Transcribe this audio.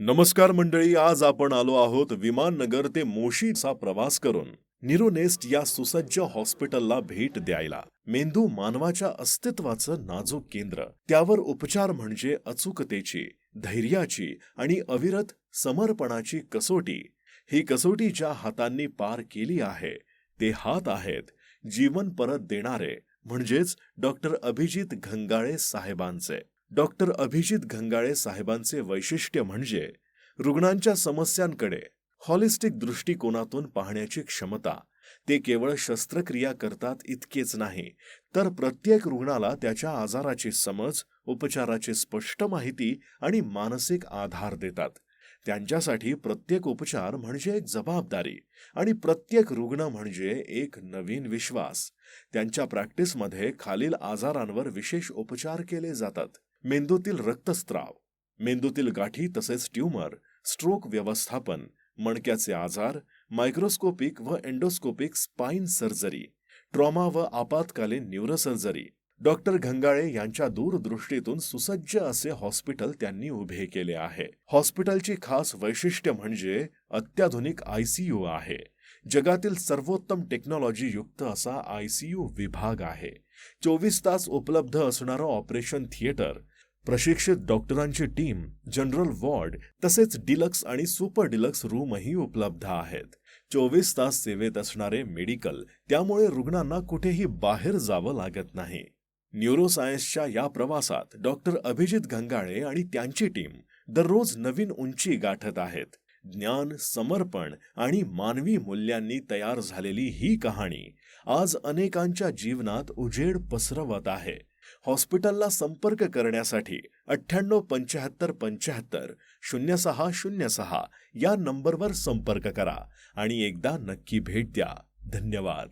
नमस्कार मंडळी, आज आपण आलो आहोत विमाननगर ते मोशीचा प्रवास करून न्यूरोनेस्ट या सुसज्ज हॉस्पिटलला भेट द्यायला. मेंदू मानवाच्या अस्तित्वाचं नाजूक केंद्र, त्यावर उपचार म्हणजे अचूकतेची, धैर्याची आणि अविरत समर्पणाची कसोटी. ही कसोटी ज्या हातांनी पार केली आहे ते हात आहेत जीवन परत देणारे, म्हणजेच डॉक्टर अभिजित घंगाळे साहेबांचे. डॉक्टर अभिजित घंगाळे साहेबांचे वैशिष्ट्य म्हणजे रुग्णांच्या समस्यांकडे हॉलिस्टिक दृष्टिकोनातून पाहण्याची क्षमता. ते केवळ शस्त्रक्रिया करतात इतकेच नाही, तर प्रत्येक रुग्णाला त्याच्या आजाराची समज, उपचाराची स्पष्ट माहिती आणि मानसिक आधार देतात. त्यांच्यासाठी प्रत्येक उपचार म्हणजे एक जबाबदारी आणि प्रत्येक रुग्ण म्हणजे एक नवीन विश्वास. त्यांच्या प्रॅक्टिसमध्ये खालील आजारांवर विशेष उपचार केले जातात: मेंदूतील रक्तस्राव, मेंदूतील गाठी तसेच ट्यूमर, स्ट्रोक व्यवस्थापन, मणक्याचे आजार, मायक्रोस्कोपिक व एंडोस्कोपिक स्पाइन सर्जरी, ट्रॉमा व आपत्कालीन न्यूरोसर्जरी. डॉक्टर घंगाळे यांच्या दूरदृष्टीतून सुसज्ज असे हॉस्पिटल त्यांनी उभे केले आहे. हॉस्पिटलची खास वैशिष्ट्य म्हणजे अत्याधुनिक आयसीयू आहे. जगातील सर्वोत्तम टेक्नॉलॉजी युक्त असा आयसीयू विभाग आहे. 24 तास उपलब्ध असणारं ऑपरेशन थिएटर, प्रशिक्षित डॉक्टरांची टीम, जनरल वॉर्ड तसेच डिलक्स आणि सुपर डिलक्स रूमही उपलब्ध आहेत. 24 तास सेवेत असणारे मेडिकल, त्यामुळे रुग्णांना कुठेही बाहेर जावं लागत नाही. न्यूरोसायन्सच्या या प्रवासात डॉक्टर अभिजित घंगाळे आणि त्यांची टीम दररोज नवीन उंची गाठत आहेत. ज्ञान, समर्पण आणि मानवी मूल्यांनी तयार झालेली ही कहाणी आज अनेकांच्या जीवनात उजेड पसरवत आहे. हॉस्पिटलला संपर्क करण्यासाठी 987575 0606 या नंबरवर संपर्क करा आणि एकदा नक्की भेट द्या. धन्यवाद.